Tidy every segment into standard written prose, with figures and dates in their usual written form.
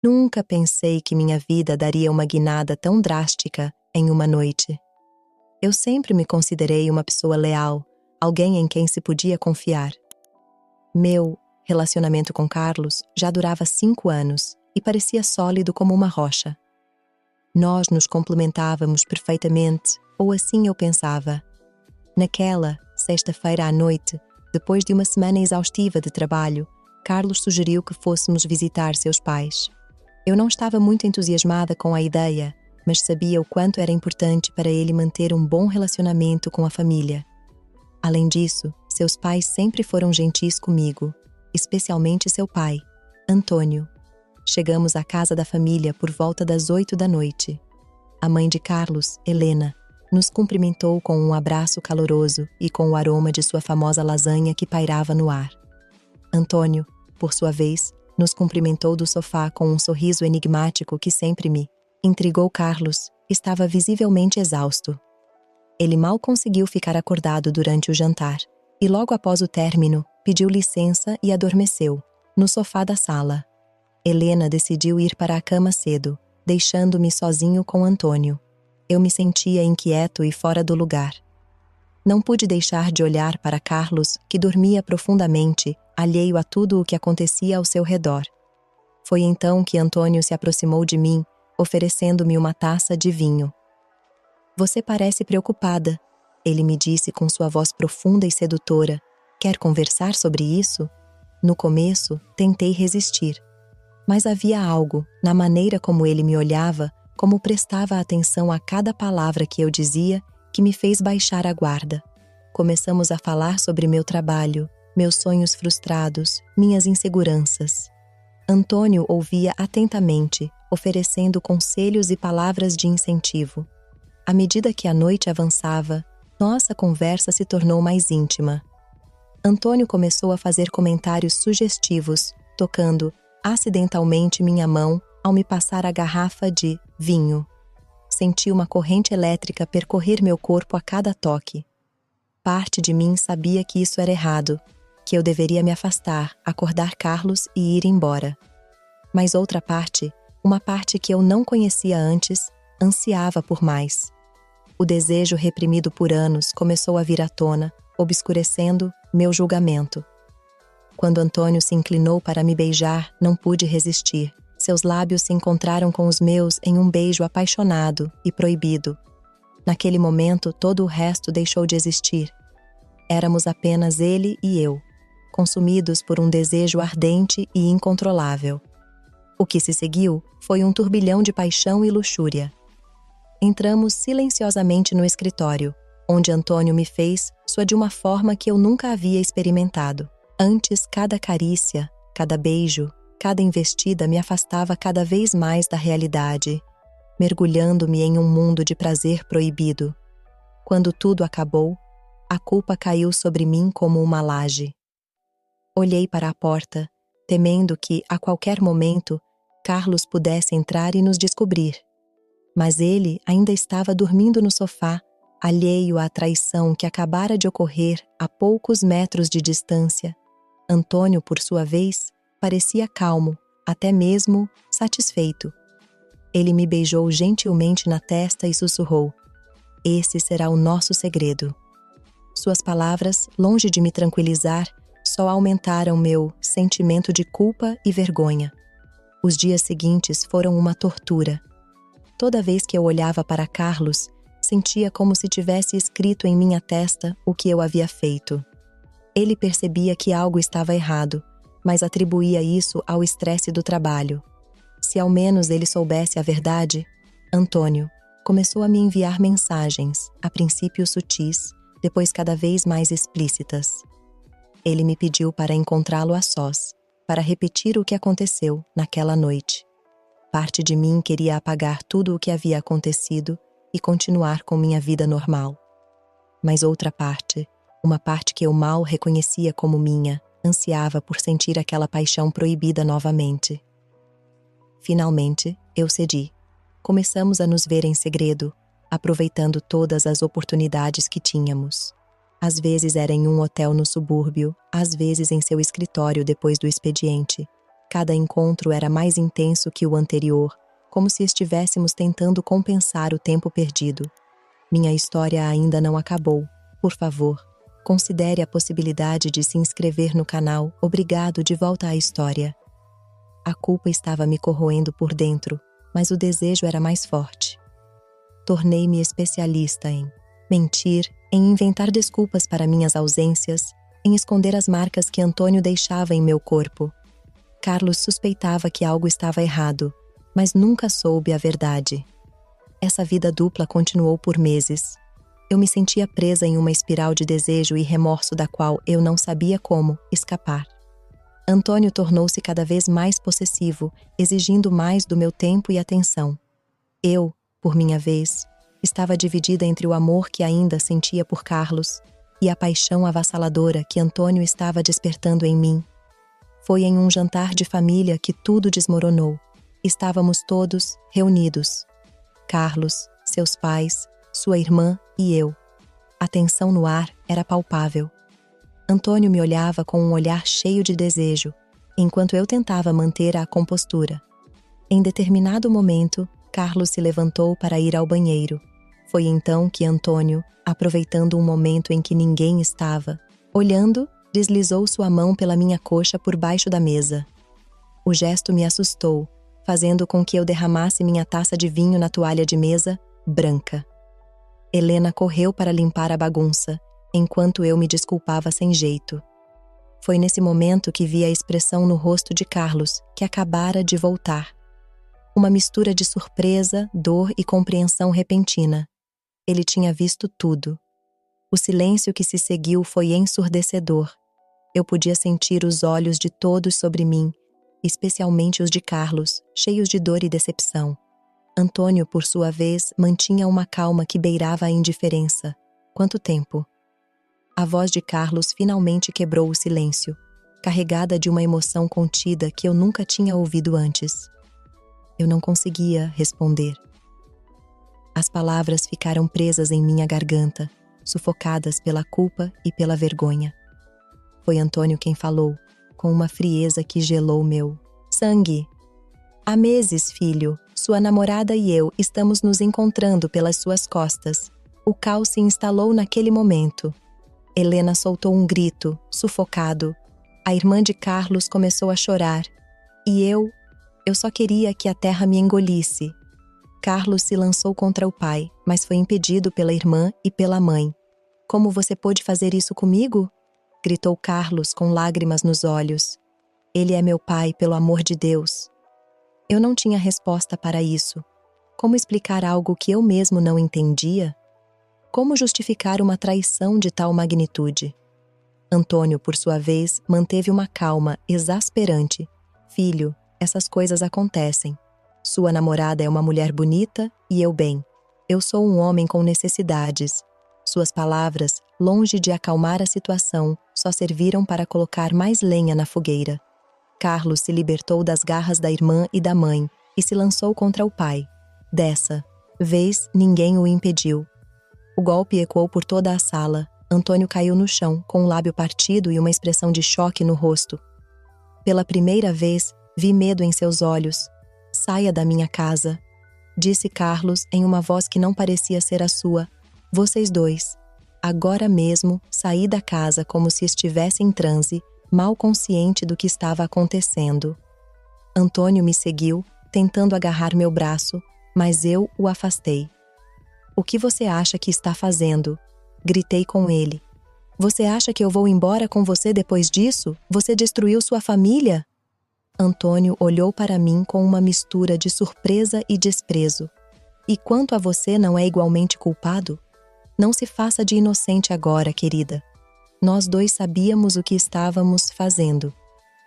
Nunca pensei que minha vida daria uma guinada tão drástica em uma noite. Eu sempre me considerei uma pessoa leal, alguém em quem se podia confiar. Meu relacionamento com Carlos já durava 5 anos e parecia sólido como uma rocha. Nós nos complementávamos perfeitamente, ou assim eu pensava. Naquela sexta-feira à noite, depois de uma semana exaustiva de trabalho, Carlos sugeriu que fôssemos visitar seus pais. Eu não estava muito entusiasmada com a ideia, mas sabia o quanto era importante para ele manter um bom relacionamento com a família. Além disso, seus pais sempre foram gentis comigo, especialmente seu pai, Antônio. Chegamos à casa da família por volta das 8 da noite. A mãe de Carlos, Helena, nos cumprimentou com um abraço caloroso e com o aroma de sua famosa lasanha que pairava no ar. Antônio, por sua vez, nos cumprimentou do sofá com um sorriso enigmático que sempre me intrigou. Carlos estava visivelmente exausto. Ele mal conseguiu ficar acordado durante o jantar, e logo após o término, pediu licença e adormeceu, no sofá da sala. Helena decidiu ir para a cama cedo, deixando-me sozinho com Antônio. Eu me sentia inquieto e fora do lugar. Não pude deixar de olhar para Carlos, que dormia profundamente, alheio a tudo o que acontecia ao seu redor. Foi então que Antônio se aproximou de mim, oferecendo-me uma taça de vinho. "Você parece preocupada", ele me disse com sua voz profunda e sedutora. "Quer conversar sobre isso?" No começo, tentei resistir. Mas havia algo, na maneira como ele me olhava, como prestava atenção a cada palavra que eu dizia, que me fez baixar a guarda. Começamos a falar sobre meu trabalho, meus sonhos frustrados, minhas inseguranças. Antônio ouvia atentamente, oferecendo conselhos e palavras de incentivo. À medida que a noite avançava, nossa conversa se tornou mais íntima. Antônio começou a fazer comentários sugestivos, tocando acidentalmente minha mão ao me passar a garrafa de vinho. Senti uma corrente elétrica percorrer meu corpo a cada toque. Parte de mim sabia que isso era errado, que eu deveria me afastar, acordar Carlos e ir embora. Mas outra parte, uma parte que eu não conhecia antes, ansiava por mais. O desejo reprimido por anos começou a vir à tona, obscurecendo meu julgamento. Quando Antônio se inclinou para me beijar, não pude resistir. Seus lábios se encontraram com os meus em um beijo apaixonado e proibido. Naquele momento, todo o resto deixou de existir. Éramos apenas ele e eu, consumidos por um desejo ardente e incontrolável. O que se seguiu foi um turbilhão de paixão e luxúria. Entramos silenciosamente no escritório, onde Antônio me fez sua de uma forma que eu nunca havia experimentado. Antes, cada carícia, cada beijo, cada investida me afastava cada vez mais da realidade, mergulhando-me em um mundo de prazer proibido. Quando tudo acabou, a culpa caiu sobre mim como uma laje. Olhei para a porta, temendo que, a qualquer momento, Carlos pudesse entrar e nos descobrir. Mas ele ainda estava dormindo no sofá, alheio à traição que acabara de ocorrer a poucos metros de distância. Antônio, por sua vez, parecia calmo, até mesmo satisfeito. Ele me beijou gentilmente na testa e sussurrou: "Esse será o nosso segredo." Suas palavras, longe de me tranquilizar, só aumentaram meu sentimento de culpa e vergonha. Os dias seguintes foram uma tortura. Toda vez que eu olhava para Carlos, sentia como se tivesse escrito em minha testa o que eu havia feito. Ele percebia que algo estava errado, mas atribuía isso ao estresse do trabalho. Se ao menos ele soubesse a verdade, Antônio começou a me enviar mensagens, a princípio sutis, depois cada vez mais explícitas. Ele me pediu para encontrá-lo a sós, para repetir o que aconteceu naquela noite. Parte de mim queria apagar tudo o que havia acontecido e continuar com minha vida normal. Mas outra parte, uma parte que eu mal reconhecia como minha, ansiava por sentir aquela paixão proibida novamente. Finalmente, eu cedi. Começamos a nos ver em segredo, aproveitando todas as oportunidades que tínhamos. Às vezes era em um hotel no subúrbio, às vezes em seu escritório depois do expediente. Cada encontro era mais intenso que o anterior, como se estivéssemos tentando compensar o tempo perdido. Minha história ainda não acabou. Por favor, considere a possibilidade de se inscrever no canal. Obrigado, de volta à história. A culpa estava me corroendo por dentro, mas o desejo era mais forte. Tornei-me especialista em mentir, em inventar desculpas para minhas ausências, em esconder as marcas que Antônio deixava em meu corpo. Carlos suspeitava que algo estava errado, mas nunca soube a verdade. Essa vida dupla continuou por meses. Eu me sentia presa em uma espiral de desejo e remorso da qual eu não sabia como escapar. Antônio tornou-se cada vez mais possessivo, exigindo mais do meu tempo e atenção. Eu, por minha vez, estava dividida entre o amor que ainda sentia por Carlos e a paixão avassaladora que Antônio estava despertando em mim. Foi em um jantar de família que tudo desmoronou. Estávamos todos reunidos. Carlos, seus pais, sua irmã e eu. A tensão no ar era palpável. Antônio me olhava com um olhar cheio de desejo, enquanto eu tentava manter a compostura. Em determinado momento, Carlos se levantou para ir ao banheiro. Foi então que Antônio, aproveitando um momento em que ninguém estava, olhando, deslizou sua mão pela minha coxa por baixo da mesa. O gesto me assustou, fazendo com que eu derramasse minha taça de vinho na toalha de mesa, branca. Helena correu para limpar a bagunça, enquanto eu me desculpava sem jeito. Foi nesse momento que vi a expressão no rosto de Carlos, que acabara de voltar. Uma mistura de surpresa, dor e compreensão repentina. Ele tinha visto tudo. O silêncio que se seguiu foi ensurdecedor. Eu podia sentir os olhos de todos sobre mim, especialmente os de Carlos, cheios de dor e decepção. Antônio, por sua vez, mantinha uma calma que beirava a indiferença. Quanto tempo? A voz de Carlos finalmente quebrou o silêncio, carregada de uma emoção contida que eu nunca tinha ouvido antes. Eu não conseguia responder. As palavras ficaram presas em minha garganta, sufocadas pela culpa e pela vergonha. Foi Antônio quem falou, com uma frieza que gelou meu sangue. Há meses, filho, sua namorada e eu estamos nos encontrando pelas suas costas. O caos se instalou naquele momento. Helena soltou um grito, sufocado. A irmã de Carlos começou a chorar. E eu só queria que a terra me engolisse. Carlos se lançou contra o pai, mas foi impedido pela irmã e pela mãe. Como você pôde fazer isso comigo? Gritou Carlos com lágrimas nos olhos. Ele é meu pai, pelo amor de Deus. Eu não tinha resposta para isso. Como explicar algo que eu mesmo não entendia? Como justificar uma traição de tal magnitude? Antônio, por sua vez, manteve uma calma exasperante. Filho, essas coisas acontecem. Sua namorada é uma mulher bonita e eu bem. Eu sou um homem com necessidades. Suas palavras, longe de acalmar a situação, só serviram para colocar mais lenha na fogueira. Carlos se libertou das garras da irmã e da mãe e se lançou contra o pai. Dessa vez, ninguém o impediu. O golpe ecoou por toda a sala. Antônio caiu no chão, com o lábio partido e uma expressão de choque no rosto. Pela primeira vez, vi medo em seus olhos. Saia da minha casa, disse Carlos em uma voz que não parecia ser a sua. Vocês dois. Agora mesmo, saí da casa como se estivesse em transe, mal consciente do que estava acontecendo. Antônio me seguiu, tentando agarrar meu braço, mas eu o afastei. O que você acha que está fazendo? Gritei com ele. Você acha que eu vou embora com você depois disso? Você destruiu sua família? Antônio olhou para mim com uma mistura de surpresa e desprezo. E quanto a você, não é igualmente culpado? Não se faça de inocente agora, querida. Nós dois sabíamos o que estávamos fazendo.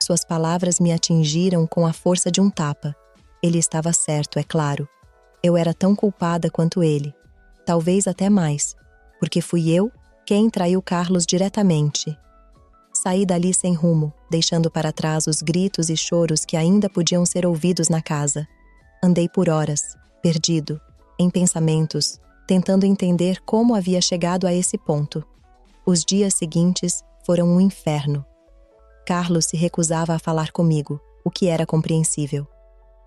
Suas palavras me atingiram com a força de um tapa. Ele estava certo, é claro. Eu era tão culpada quanto ele. Talvez até mais, porque fui eu quem traiu Carlos diretamente. Saí dali sem rumo, deixando para trás os gritos e choros que ainda podiam ser ouvidos na casa. Andei por horas, perdido, em pensamentos, tentando entender como havia chegado a esse ponto. Os dias seguintes foram um inferno. Carlos se recusava a falar comigo. o que era compreensível.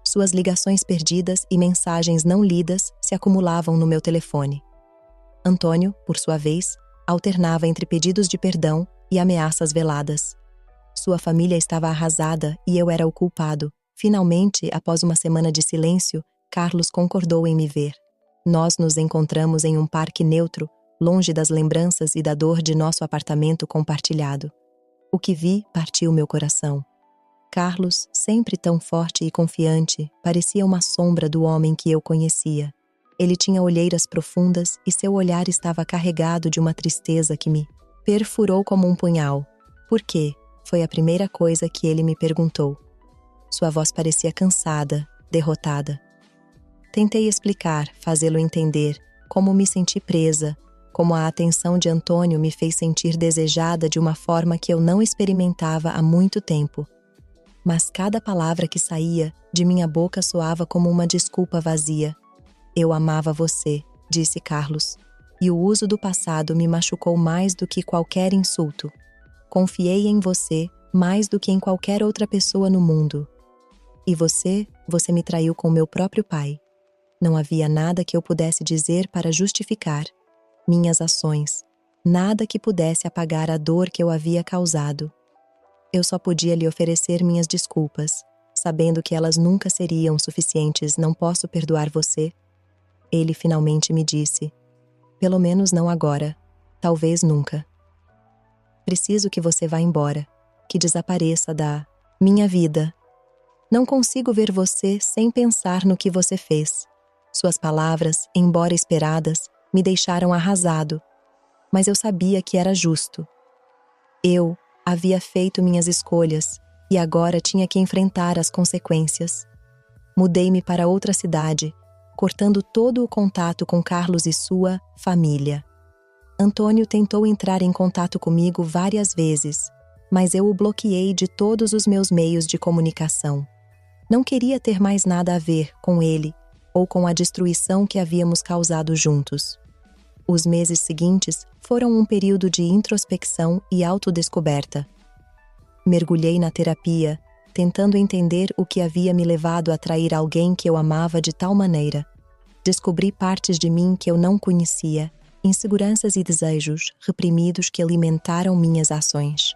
Suas ligações perdidas e mensagens não lidas se acumulavam no meu telefone. Antônio, por sua vez, alternava entre pedidos de perdão e ameaças veladas. Sua família estava arrasada e eu era o culpado. Finalmente, após uma semana de silêncio, Carlos concordou em me ver. Nós nos encontramos em um parque neutro, longe das lembranças e da dor de nosso apartamento compartilhado. O que vi partiu meu coração. Carlos, sempre tão forte e confiante, parecia uma sombra do homem que eu conhecia. Ele tinha olheiras profundas e seu olhar estava carregado de uma tristeza que me perfurou como um punhal. Por quê? Foi a primeira coisa que ele me perguntou. Sua voz parecia cansada, derrotada. Tentei explicar, fazê-lo entender, como me senti presa, como a atenção de Antônio me fez sentir desejada de uma forma que eu não experimentava há muito tempo. Mas cada palavra que saía de minha boca soava como uma desculpa vazia. Eu amava você, disse Carlos, e o uso do passado me machucou mais do que qualquer insulto. Confiei em você mais do que em qualquer outra pessoa no mundo. E você me traiu com meu próprio pai. Não havia nada que eu pudesse dizer para justificar minhas ações, nada que pudesse apagar a dor que eu havia causado. Eu só podia lhe oferecer minhas desculpas, sabendo que elas nunca seriam suficientes. Não posso perdoar você. Ele finalmente me disse, pelo menos não agora, talvez nunca. Preciso que você vá embora, que desapareça da minha vida. Não consigo ver você sem pensar no que você fez. Suas palavras, embora esperadas, me deixaram arrasado, mas eu sabia que era justo. Eu havia feito minhas escolhas e agora tinha que enfrentar as consequências. Mudei-me para outra cidade, cortando todo o contato com Carlos e sua família. Antônio tentou entrar em contato comigo várias vezes, mas eu o bloqueei de todos os meus meios de comunicação. Não queria ter mais nada a ver com ele ou com a destruição que havíamos causado juntos. Os meses seguintes foram um período de introspecção e autodescoberta. Mergulhei na terapia, tentando entender o que havia me levado a trair alguém que eu amava de tal maneira. Descobri partes de mim que eu não conhecia, inseguranças e desejos reprimidos que alimentaram minhas ações.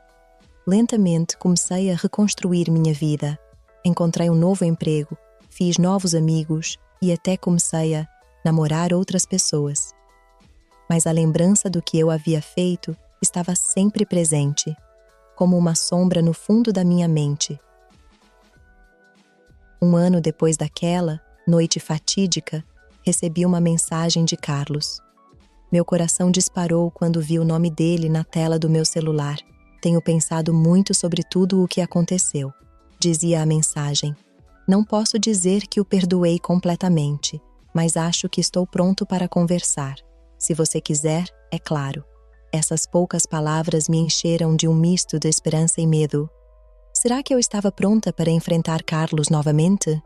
Lentamente comecei a reconstruir minha vida. Encontrei um novo emprego, fiz novos amigos e até comecei a namorar outras pessoas. Mas a lembrança do que eu havia feito estava sempre presente, como uma sombra no fundo da minha mente. Um ano depois daquela noite fatídica, recebi uma mensagem de Carlos. Meu coração disparou quando vi o nome dele na tela do meu celular. Tenho pensado muito sobre tudo o que aconteceu, dizia a mensagem. Não posso dizer que o perdoei completamente, mas acho que estou pronto para conversar. Se você quiser, é claro. Essas poucas palavras me encheram de um misto de esperança e medo. Será que eu estava pronta para enfrentar Carlos novamente?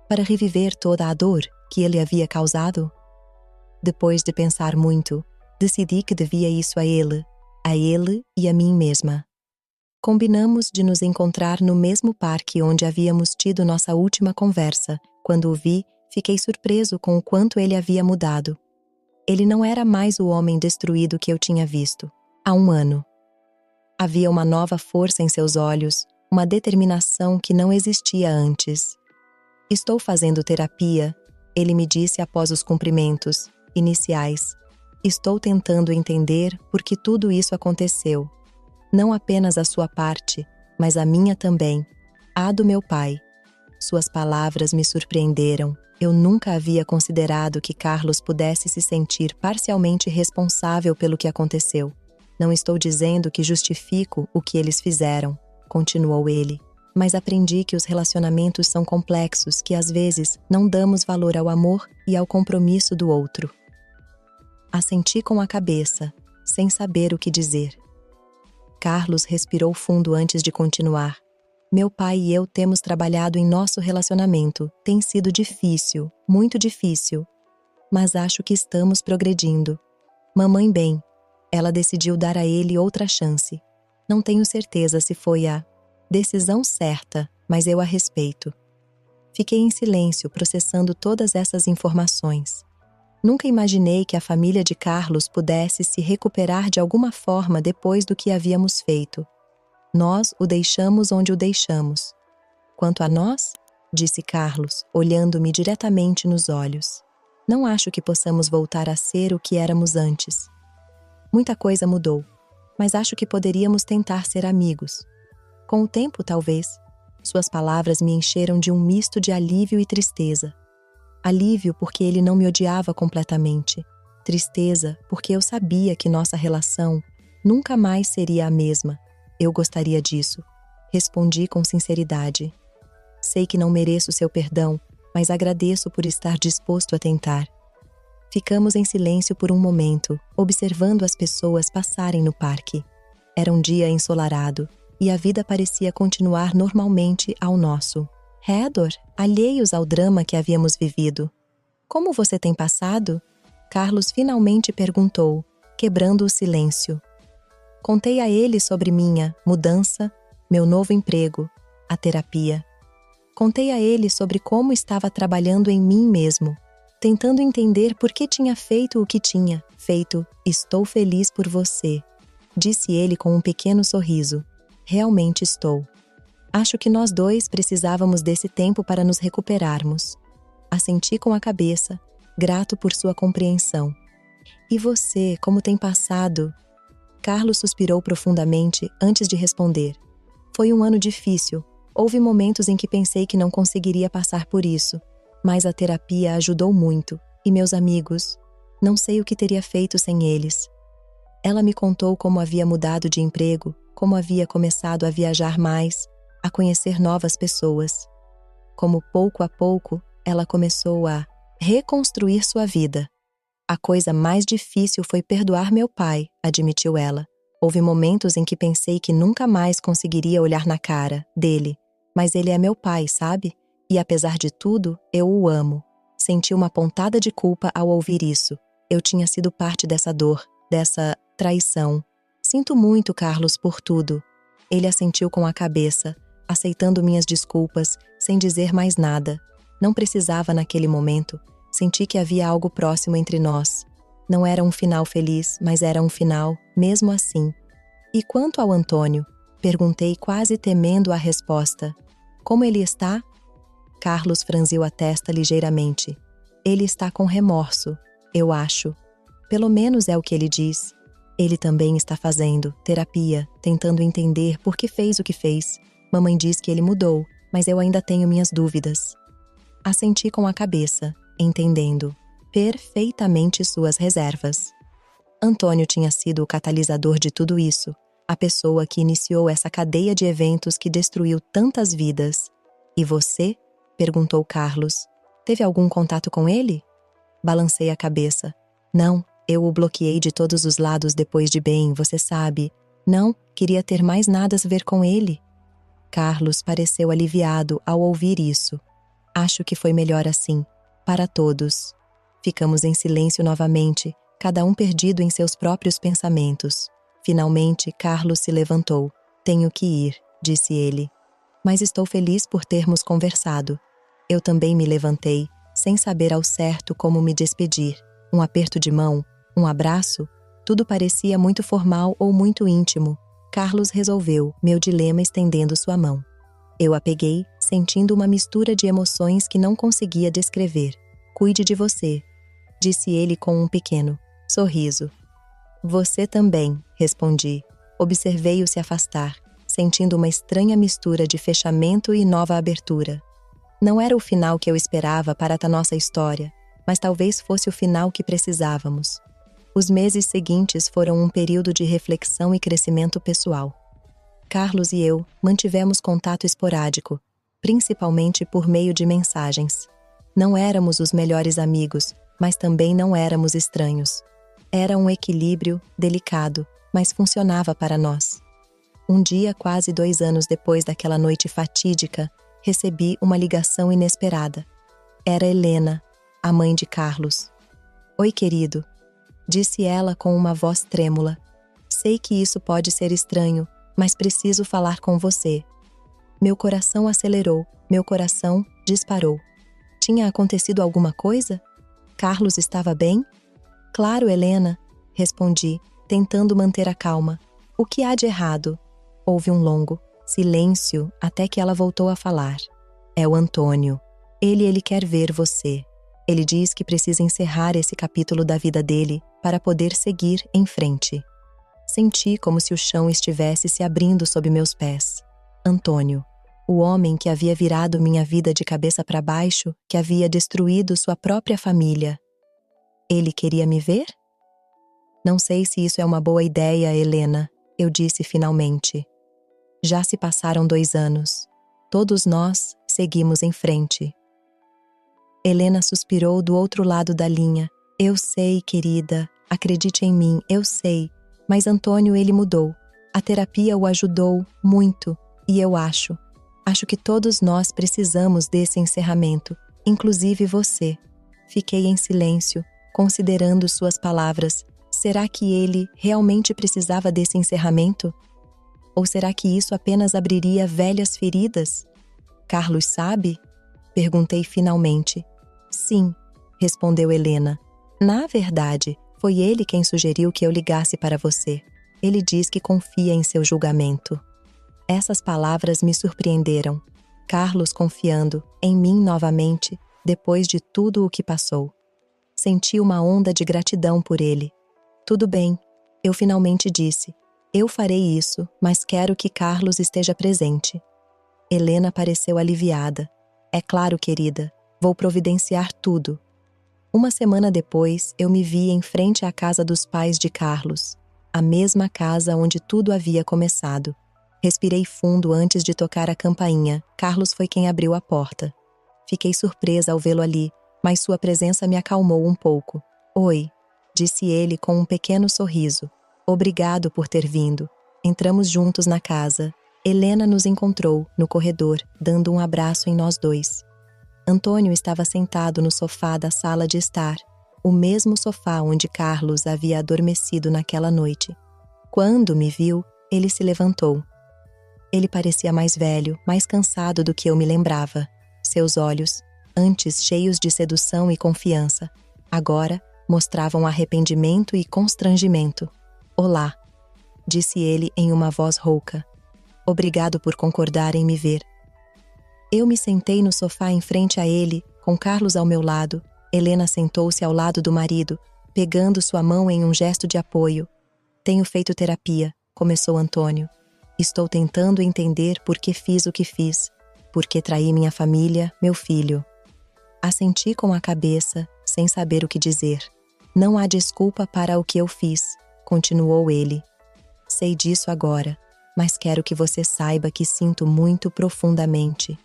Para reviver toda a dor que ele havia causado? Depois de pensar muito, decidi que devia isso a ele e a mim mesma. Combinamos de nos encontrar no mesmo parque onde havíamos tido nossa última conversa. Quando o vi, fiquei surpreso com o quanto ele havia mudado. Ele não era mais o homem destruído que eu tinha visto há um ano. Havia uma nova força em seus olhos, uma determinação que não existia antes. Estou fazendo terapia, ele me disse após os cumprimentos iniciais. Estou tentando entender por que tudo isso aconteceu. Não apenas a sua parte, mas a minha também, a do meu pai. Suas palavras me surpreenderam. Eu nunca havia considerado que Carlos pudesse se sentir parcialmente responsável pelo que aconteceu. Não estou dizendo que justifico o que eles fizeram, continuou ele, mas aprendi que os relacionamentos são complexos, que às vezes não damos valor ao amor e ao compromisso do outro. Assenti com a cabeça, sem saber o que dizer. Carlos respirou fundo antes de continuar. Meu pai e eu temos trabalhado em nosso relacionamento. Tem sido difícil, muito difícil. Mas acho que estamos progredindo. Mamãe bem, ela decidiu dar a ele outra chance. Não tenho certeza se foi a decisão certa, mas eu a respeito. Fiquei em silêncio, processando todas essas informações. Nunca imaginei que a família de Carlos pudesse se recuperar de alguma forma depois do que havíamos feito. Nós o deixamos onde o deixamos. Quanto a nós, disse Carlos, olhando-me diretamente nos olhos, não acho que possamos voltar a ser o que éramos antes. Muita coisa mudou, mas acho que poderíamos tentar ser amigos. Com o tempo, talvez. Suas palavras me encheram de um misto de alívio e tristeza. Alívio porque ele não me odiava completamente. Tristeza porque eu sabia que nossa relação nunca mais seria a mesma. Eu gostaria disso. Respondi com sinceridade. Sei que não mereço seu perdão, mas agradeço por estar disposto a tentar. Ficamos em silêncio por um momento, observando as pessoas passarem no parque. Era um dia ensolarado, e a vida parecia continuar normalmente ao nosso redor, alheios ao drama que havíamos vivido. Como você tem passado? Carlos finalmente perguntou, quebrando o silêncio. Contei a ele sobre minha mudança, meu novo emprego, a terapia. Contei a ele sobre como estava trabalhando em mim mesmo, tentando entender por que tinha feito o que tinha feito. Estou feliz por você, disse ele com um pequeno sorriso. Realmente estou. Acho que nós dois precisávamos desse tempo para nos recuperarmos. Assenti com a cabeça, grato por sua compreensão. E você, como tem passado? Carlos suspirou profundamente antes de responder. Foi um ano difícil. Houve momentos em que pensei que não conseguiria passar por isso, mas a terapia ajudou muito, e meus amigos, não sei o que teria feito sem eles. Ela me contou como havia mudado de emprego, como havia começado a viajar mais, a conhecer novas pessoas. Como pouco a pouco, ela começou a reconstruir sua vida. A coisa mais difícil foi perdoar meu pai, admitiu ela. Houve momentos em que pensei que nunca mais conseguiria olhar na cara dele, mas ele é meu pai, sabe? E apesar de tudo, eu o amo. Senti uma pontada de culpa ao ouvir isso. Eu tinha sido parte dessa dor, dessa traição. Sinto muito, Carlos, por tudo. Ele assentiu com a cabeça, aceitando minhas desculpas, sem dizer mais nada. Não precisava naquele momento. Senti que havia algo próximo entre nós. Não era um final feliz, mas era um final, mesmo assim. E quanto ao Antônio? Perguntei quase temendo a resposta. Como ele está? Carlos franziu a testa ligeiramente. Ele está com remorso, eu acho. Pelo menos é o que ele diz. Ele também está fazendo terapia, tentando entender por que fez o que fez. Mamãe diz que ele mudou, mas eu ainda tenho minhas dúvidas. Assenti com a cabeça, entendendo perfeitamente suas reservas. Antônio tinha sido o catalisador de tudo isso, a pessoa que iniciou essa cadeia de eventos que destruiu tantas vidas. E você? Perguntou Carlos. Teve algum contato com ele? Balancei a cabeça. Não, eu o bloqueei de todos os lados depois de bem, você sabe. Não, queria ter mais nada a ver com ele. Carlos pareceu aliviado ao ouvir isso. Acho que foi melhor assim, para todos. Ficamos em silêncio novamente, cada um perdido em seus próprios pensamentos. Finalmente, Carlos se levantou. Tenho que ir, disse ele. Mas estou feliz por termos conversado. Eu também me levantei, sem saber ao certo como me despedir. Um aperto de mão, um abraço, tudo parecia muito formal ou muito íntimo. Carlos resolveu meu dilema estendendo sua mão. Eu a peguei, sentindo uma mistura de emoções que não conseguia descrever. Cuide de você, disse ele com um pequeno sorriso. Você também, respondi. Observei-o se afastar, sentindo uma estranha mistura de fechamento e nova abertura. Não era o final que eu esperava para a nossa história, mas talvez fosse o final que precisávamos. Os meses seguintes foram um período de reflexão e crescimento pessoal. Carlos e eu mantivemos contato esporádico, principalmente por meio de mensagens. Não éramos os melhores amigos, mas também não éramos estranhos. Era um equilíbrio delicado, mas funcionava para nós. Um dia, quase 2 anos depois daquela noite fatídica, recebi uma ligação inesperada. Era Helena, a mãe de Carlos. Oi, querido, disse ela com uma voz trêmula. Sei que isso pode ser estranho, mas preciso falar com você. Meu coração acelerou, meu coração disparou. Tinha acontecido alguma coisa? Carlos estava bem? Claro, Helena, respondi, tentando manter a calma. O que há de errado? Houve um longo silêncio até que ela voltou a falar. É o Antônio. Ele quer ver você. Ele diz que precisa encerrar esse capítulo da vida dele para poder seguir em frente. Senti como se o chão estivesse se abrindo sob meus pés. Antônio, o homem que havia virado minha vida de cabeça para baixo, que havia destruído sua própria família. Ele queria me ver? Não sei se isso é uma boa ideia, Helena, eu disse finalmente. Já se passaram 2 anos. Todos nós seguimos em frente. Helena suspirou do outro lado da linha. Eu sei, querida, acredite em mim, eu sei. Mas Antônio, ele mudou. A terapia o ajudou muito. E eu acho que todos nós precisamos desse encerramento, inclusive você. Fiquei em silêncio, considerando suas palavras. Será que ele realmente precisava desse encerramento? Ou será que isso apenas abriria velhas feridas? Carlos sabe? Perguntei finalmente. Sim, respondeu Helena. Na verdade, foi ele quem sugeriu que eu ligasse para você. Ele diz que confia em seu julgamento. Essas palavras me surpreenderam. Carlos confiando em mim novamente, depois de tudo o que passou. Senti uma onda de gratidão por ele. Tudo bem, eu finalmente disse. Eu farei isso, mas quero que Carlos esteja presente. Helena pareceu aliviada. É claro, querida, vou providenciar tudo. Uma semana depois, eu me vi em frente à casa dos pais de Carlos, a mesma casa onde tudo havia começado. Respirei fundo antes de tocar a campainha. Carlos foi quem abriu a porta. Fiquei surpresa ao vê-lo ali, mas sua presença me acalmou um pouco. Oi, disse ele com um pequeno sorriso. Obrigado por ter vindo. Entramos juntos na casa. Helena nos encontrou no corredor, dando um abraço em nós dois. Antônio estava sentado no sofá da sala de estar, o mesmo sofá onde Carlos havia adormecido naquela noite. Quando me viu, ele se levantou. Ele parecia mais velho, mais cansado do que eu me lembrava. Seus olhos, antes cheios de sedução e confiança, agora mostravam arrependimento e constrangimento. Olá, disse ele em uma voz rouca. Obrigado por concordar em me ver. Eu me sentei no sofá em frente a ele, com Carlos ao meu lado. Helena sentou-se ao lado do marido, pegando sua mão em um gesto de apoio. Tenho feito terapia, começou Antônio. Estou tentando entender por que fiz o que fiz, por que traí minha família, meu filho. Assenti com a cabeça, sem saber o que dizer. Não há desculpa para o que eu fiz, continuou ele. Sei disso agora, mas quero que você saiba que sinto muito profundamente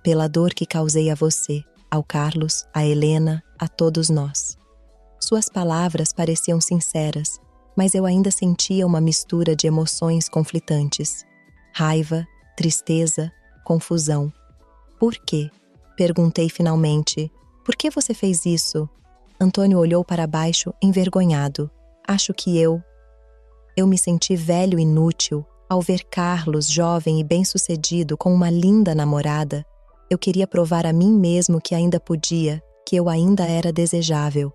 pela dor que causei a você, ao Carlos, a Helena, a todos nós. Suas palavras pareciam sinceras, mas eu ainda sentia uma mistura de emoções conflitantes. Raiva, tristeza, confusão. Por quê? Perguntei finalmente. Por que você fez isso? Antônio olhou para baixo, envergonhado. Acho que eu me senti velho e inútil ao ver Carlos, jovem e bem-sucedido, com uma linda namorada. Eu queria provar a mim mesmo que ainda podia, que eu ainda era desejável.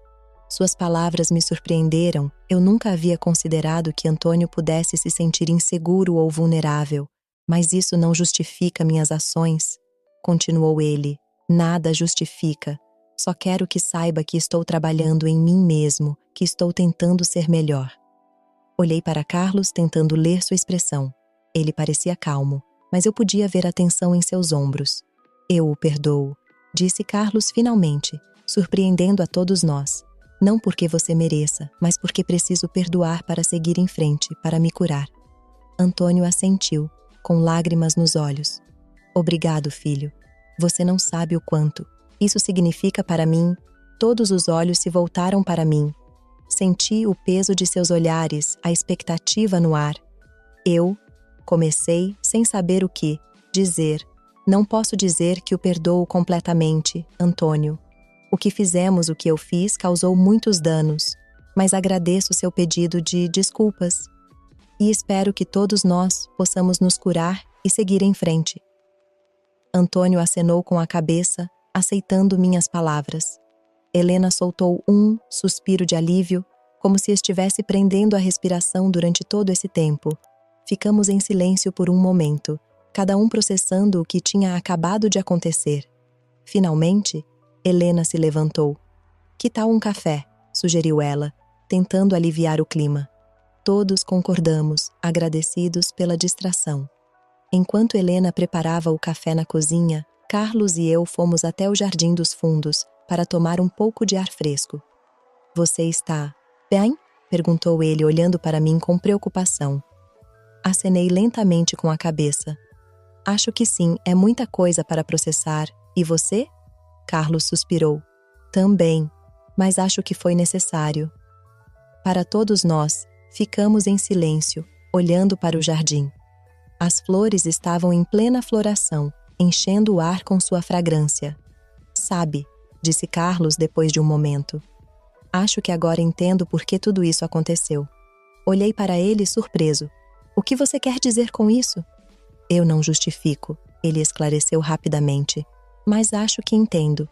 Suas palavras me surpreenderam. Eu nunca havia considerado que Antônio pudesse se sentir inseguro ou vulnerável. Mas isso não justifica minhas ações, continuou ele. Nada justifica. Só quero que saiba que estou trabalhando em mim mesmo, que estou tentando ser melhor. Olhei para Carlos tentando ler sua expressão. Ele parecia calmo, mas eu podia ver a tensão em seus ombros. Eu o perdoo, disse Carlos finalmente, surpreendendo a todos nós. Não porque você mereça, mas porque preciso perdoar para seguir em frente, para me curar. Antônio assentiu, com lágrimas nos olhos. Obrigado, filho. Você não sabe o quanto. Isso significa para mim. Todos os olhos se voltaram para mim. Senti o peso de seus olhares, a expectativa no ar. Eu comecei, sem saber o que dizer. Não posso dizer que o perdoo completamente, Antônio. O que fizemos, o que eu fiz, causou muitos danos, mas agradeço seu pedido de desculpas. E espero que todos nós possamos nos curar e seguir em frente. Antônio acenou com a cabeça, aceitando minhas palavras. Helena soltou um suspiro de alívio, como se estivesse prendendo a respiração durante todo esse tempo. Ficamos em silêncio por um momento, cada um processando o que tinha acabado de acontecer. Finalmente, Helena se levantou. "Que tal um café?", sugeriu ela, tentando aliviar o clima. Todos concordamos, agradecidos pela distração. Enquanto Helena preparava o café na cozinha, Carlos e eu fomos até o Jardim dos Fundos para tomar um pouco de ar fresco. "Você está bem?", perguntou ele, olhando para mim com preocupação. Acenei lentamente com a cabeça. "Acho que sim, é muita coisa para processar. E você?", Carlos suspirou. "Também, mas acho que foi necessário." Para todos nós, ficamos em silêncio, olhando para o jardim. As flores estavam em plena floração, enchendo o ar com sua fragrância. "Sabe", disse Carlos depois de um momento. "Acho que agora entendo por que tudo isso aconteceu." Olhei para ele surpreso. "O que você quer dizer com isso?" "Eu não justifico", ele esclareceu rapidamente. "Mas acho que entendo.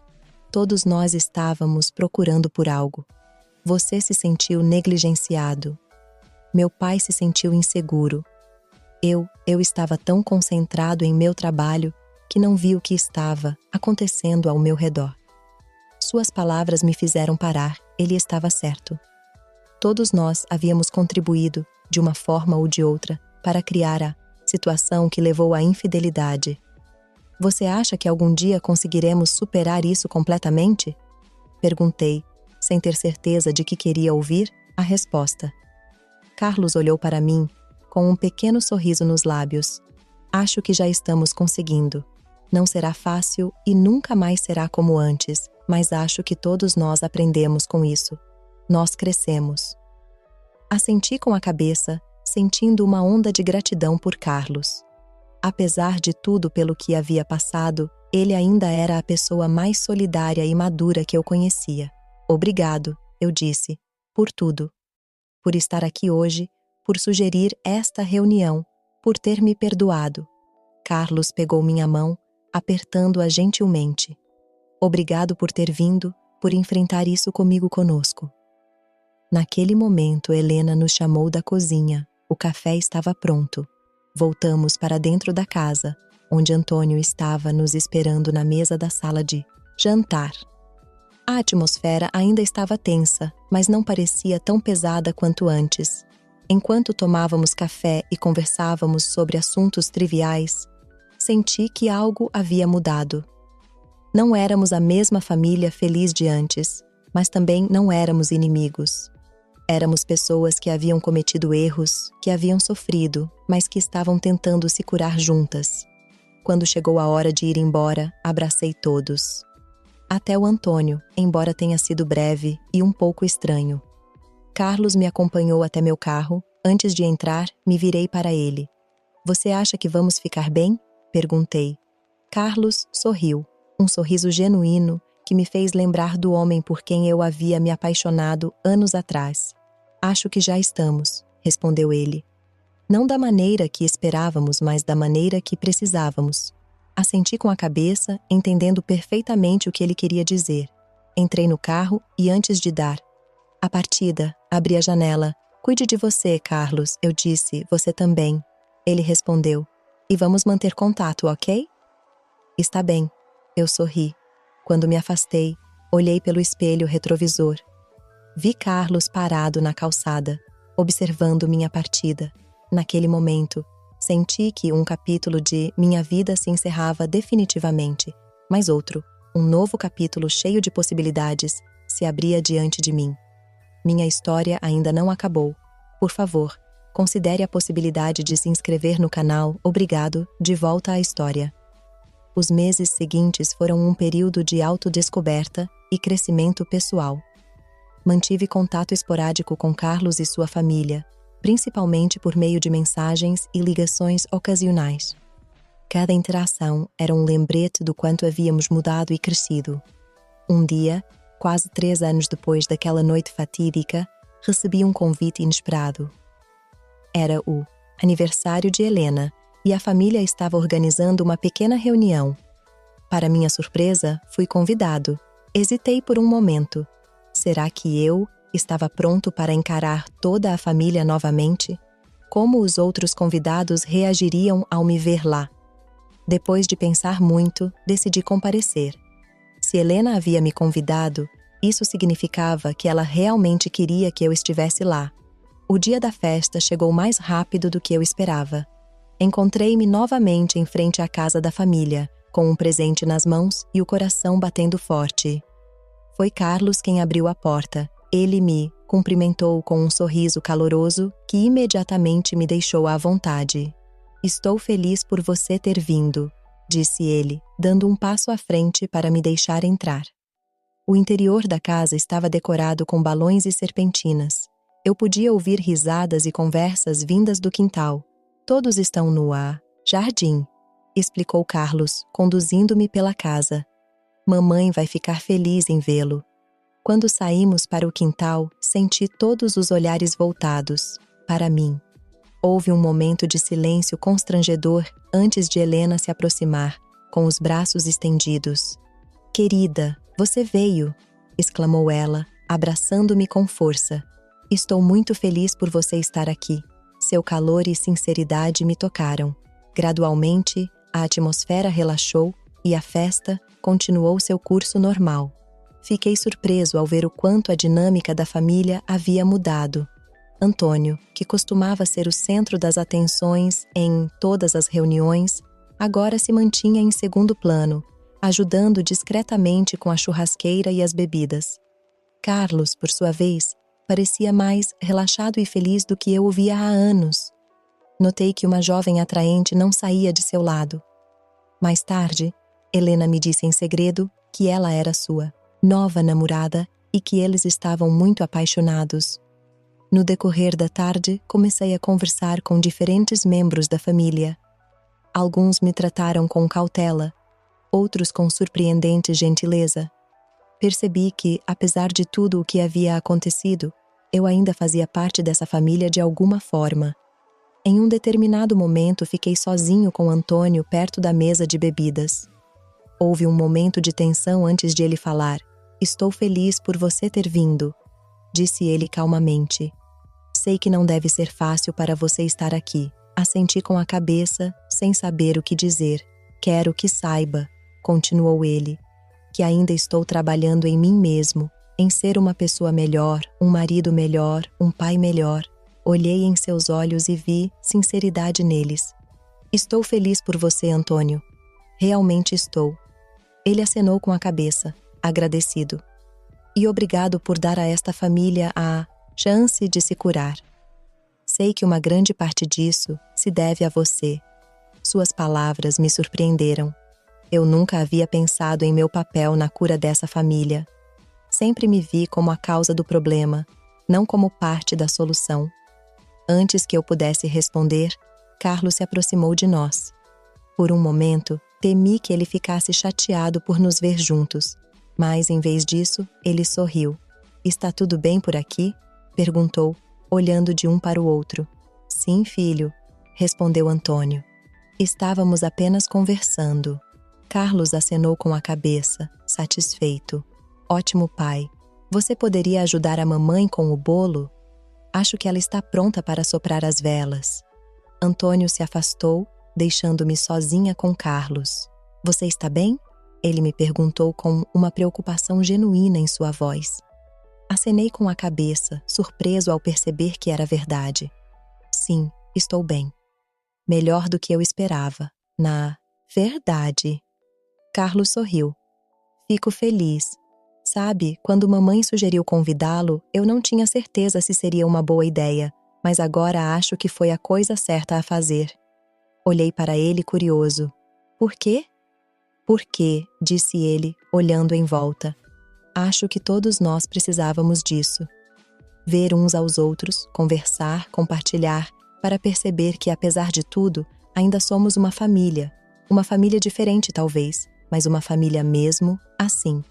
Todos nós estávamos procurando por algo. Você se sentiu negligenciado. Meu pai se sentiu inseguro. Eu estava tão concentrado em meu trabalho que não vi o que estava acontecendo ao meu redor." Suas palavras me fizeram parar. Ele estava certo. Todos nós havíamos contribuído, de uma forma ou de outra, para criar a situação que levou à infidelidade. "Você acha que algum dia conseguiremos superar isso completamente?", perguntei, sem ter certeza de que queria ouvir a resposta. Carlos olhou para mim, com um pequeno sorriso nos lábios. "Acho que já estamos conseguindo. Não será fácil e nunca mais será como antes, mas acho que todos nós aprendemos com isso. Nós crescemos." Assenti com a cabeça, sentindo uma onda de gratidão por Carlos. Apesar de tudo pelo que havia passado, ele ainda era a pessoa mais solidária e madura que eu conhecia. "Obrigado", eu disse, "por tudo. Por estar aqui hoje, por sugerir esta reunião, por ter me perdoado." Carlos pegou minha mão, apertando-a gentilmente. "Obrigado por ter vindo, por enfrentar isso comigo conosco." Naquele momento, Helena nos chamou da cozinha. O café estava pronto. Voltamos para dentro da casa, onde Antônio estava nos esperando na mesa da sala de jantar. A atmosfera ainda estava tensa, mas não parecia tão pesada quanto antes. Enquanto tomávamos café e conversávamos sobre assuntos triviais, senti que algo havia mudado. Não éramos a mesma família feliz de antes, mas também não éramos inimigos. Éramos pessoas que haviam cometido erros, que haviam sofrido, mas que estavam tentando se curar juntas. Quando chegou a hora de ir embora, abracei todos. Até o Antônio, embora tenha sido breve e um pouco estranho. Carlos me acompanhou até meu carro. Antes de entrar, me virei para ele. "Você acha que vamos ficar bem?", perguntei. Carlos sorriu, um sorriso genuíno que me fez lembrar do homem por quem eu havia me apaixonado anos atrás. "Acho que já estamos", respondeu ele. Não da maneira que esperávamos, mas da maneira que precisávamos. Assenti com a cabeça, entendendo perfeitamente o que ele queria dizer. Entrei no carro e, antes de dar a partida, abri a janela. "Cuide de você, Carlos", eu disse, "você também." Ele respondeu, "E vamos manter contato, ok?" "Está bem." Eu sorri. Quando me afastei, olhei pelo espelho retrovisor. Vi Carlos parado na calçada, observando minha partida. Naquele momento, senti que um capítulo de minha vida se encerrava definitivamente, mas outro, um novo capítulo cheio de possibilidades, se abria diante de mim. Minha história ainda não acabou. Por favor, considere a possibilidade de se inscrever no canal. Obrigado, de volta à história. Os meses seguintes foram um período de autodescoberta e crescimento pessoal. Mantive contato esporádico com Carlos e sua família, principalmente por meio de mensagens e ligações ocasionais. Cada interação era um lembrete do quanto havíamos mudado e crescido. Um dia, quase 3 anos depois daquela noite fatídica, recebi um convite inesperado. Era o aniversário de Helena, e a família estava organizando uma pequena reunião, Para minha surpresa, fui convidado. Hesitei por um momento. Será que eu estava pronto para encarar toda a família novamente? Como os outros convidados reagiriam ao me ver lá? Depois de pensar muito, decidi comparecer. Se Helena havia me convidado, isso significava que ela realmente queria que eu estivesse lá. O dia da festa chegou mais rápido do que eu esperava. Encontrei-me novamente em frente à casa da família, com um presente nas mãos e o coração batendo forte. Foi Carlos quem abriu a porta. Ele me cumprimentou com um sorriso caloroso que imediatamente me deixou à vontade. "Estou feliz por você ter vindo", disse ele, dando um passo à frente para me deixar entrar. O interior da casa estava decorado com balões e serpentinas. Eu podia ouvir risadas e conversas vindas do quintal. "Todos estão no jardim", explicou Carlos, conduzindo-me pela casa. "Mamãe vai ficar feliz em vê-lo." Quando saímos para o quintal, senti todos os olhares voltados para mim. Houve um momento de silêncio constrangedor antes de Helena se aproximar, com os braços estendidos. "Querida, você veio!" exclamou ela, abraçando-me com força. "Estou muito feliz por você estar aqui." Seu calor e sinceridade me tocaram. Gradualmente, a atmosfera relaxou e a festa continuou seu curso normal. Fiquei surpreso ao ver o quanto a dinâmica da família havia mudado. Antônio, que costumava ser o centro das atenções em todas as reuniões, agora se mantinha em segundo plano, ajudando discretamente com a churrasqueira e as bebidas. Carlos, por sua vez, parecia mais relaxado e feliz do que eu o via há anos. Notei que uma jovem atraente não saía de seu lado. Mais tarde, Helena me disse em segredo que ela era sua nova namorada e que eles estavam muito apaixonados. No decorrer da tarde, comecei a conversar com diferentes membros da família. Alguns me trataram com cautela, outros com surpreendente gentileza. Percebi que, apesar de tudo o que havia acontecido, eu ainda fazia parte dessa família de alguma forma. Em um determinado momento, fiquei sozinho com Antônio perto da mesa de bebidas. Houve um momento de tensão antes de ele falar. "Estou feliz por você ter vindo", disse ele calmamente. "Sei que não deve ser fácil para você estar aqui." Assenti com a cabeça, sem saber o que dizer. "Quero que saiba", continuou ele, "que ainda estou trabalhando em mim mesmo, em ser uma pessoa melhor, um marido melhor, um pai melhor." Olhei em seus olhos e vi sinceridade neles. "Estou feliz por você, Antônio. Realmente estou." Ele acenou com a cabeça, agradecido. "E obrigado por dar a esta família a chance de se curar. Sei que uma grande parte disso se deve a você." Suas palavras me surpreenderam. Eu nunca havia pensado em meu papel na cura dessa família. Sempre me vi como a causa do problema, não como parte da solução. Antes que eu pudesse responder, Carlos se aproximou de nós. Por um momento, temi que ele ficasse chateado por nos ver juntos, mas, em vez disso, ele sorriu. "Está tudo bem por aqui?" perguntou, olhando de um para o outro. "Sim, filho", respondeu Antônio. "Estávamos apenas conversando." Carlos acenou com a cabeça, satisfeito. "Ótimo, pai. Você poderia ajudar a mamãe com o bolo? Acho que ela está pronta para soprar as velas." Antônio se afastou, deixando-me sozinha com Carlos. "Você está bem?" Ele me perguntou com uma preocupação genuína em sua voz. Acenei com a cabeça, surpreso ao perceber que era verdade. "Sim, estou bem. Melhor do que eu esperava. Na verdade." Carlos sorriu. "Fico feliz. Sabe, quando mamãe sugeriu convidá-lo, eu não tinha certeza se seria uma boa ideia, mas agora acho que foi a coisa certa a fazer." Olhei para ele curioso. "Por quê?" "Porque", disse ele, olhando em volta. "Acho que todos nós precisávamos disso. Ver uns aos outros, conversar, compartilhar, para perceber que, apesar de tudo, ainda somos uma família. Uma família diferente, talvez, mas uma família mesmo assim."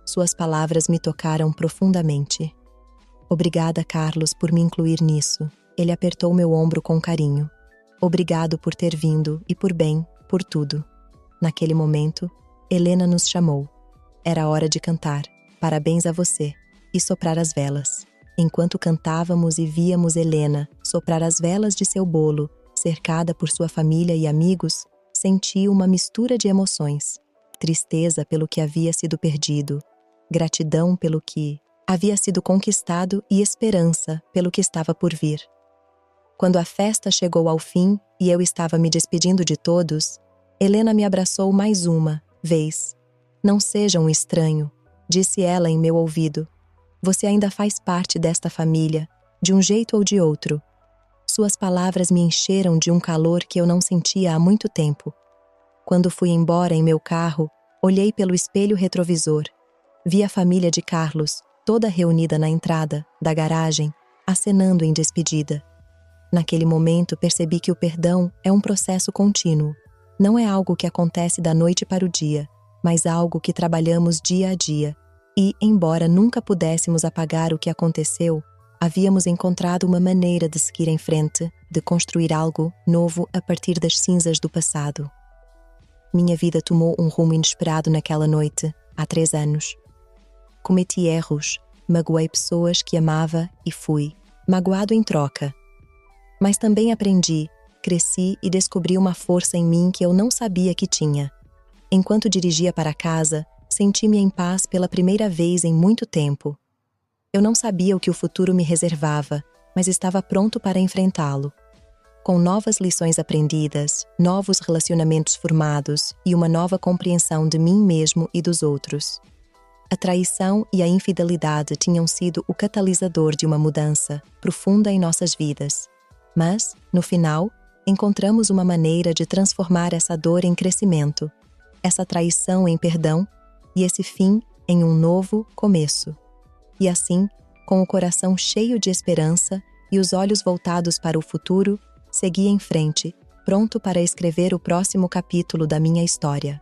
Suas palavras me tocaram profundamente. "Obrigada, Carlos, por me incluir nisso." Ele apertou meu ombro com carinho. "Obrigado por ter vindo e por tudo." Naquele momento, Helena nos chamou. Era hora de cantar, parabéns a você, e soprar as velas. Enquanto cantávamos e víamos Helena soprar as velas de seu bolo, cercada por sua família e amigos, senti uma mistura de emoções. Tristeza pelo que havia sido perdido, gratidão pelo que havia sido conquistado e esperança pelo que estava por vir. Quando a festa chegou ao fim e eu estava me despedindo de todos, Helena me abraçou mais uma vez. Não seja um estranho, disse ela em meu ouvido. Você ainda faz parte desta família, de um jeito ou de outro. Suas palavras me encheram de um calor que eu não sentia há muito tempo. Quando fui embora em meu carro, olhei pelo espelho retrovisor. Vi a família de Carlos, toda reunida na entrada da garagem, acenando em despedida. Naquele momento percebi que o perdão é um processo contínuo. Não é algo que acontece da noite para o dia, mas algo que trabalhamos dia a dia. E, embora nunca pudéssemos apagar o que aconteceu, havíamos encontrado uma maneira de seguir em frente, de construir algo novo a partir das cinzas do passado. Minha vida tomou um rumo inesperado naquela noite, há 3 anos. Cometi erros, magoei pessoas que amava e fui magoado em troca. Mas também aprendi, cresci e descobri uma força em mim que eu não sabia que tinha. Enquanto dirigia para casa, senti-me em paz pela primeira vez em muito tempo. Eu não sabia o que o futuro me reservava, mas estava pronto para enfrentá-lo. Com novas lições aprendidas, novos relacionamentos formados e uma nova compreensão de mim mesmo e dos outros. A traição e a infidelidade tinham sido o catalisador de uma mudança profunda em nossas vidas. Mas, no final, encontramos uma maneira de transformar essa dor em crescimento, essa traição em perdão e esse fim em um novo começo. E assim, com o coração cheio de esperança e os olhos voltados para o futuro, segui em frente, pronto para escrever o próximo capítulo da minha história.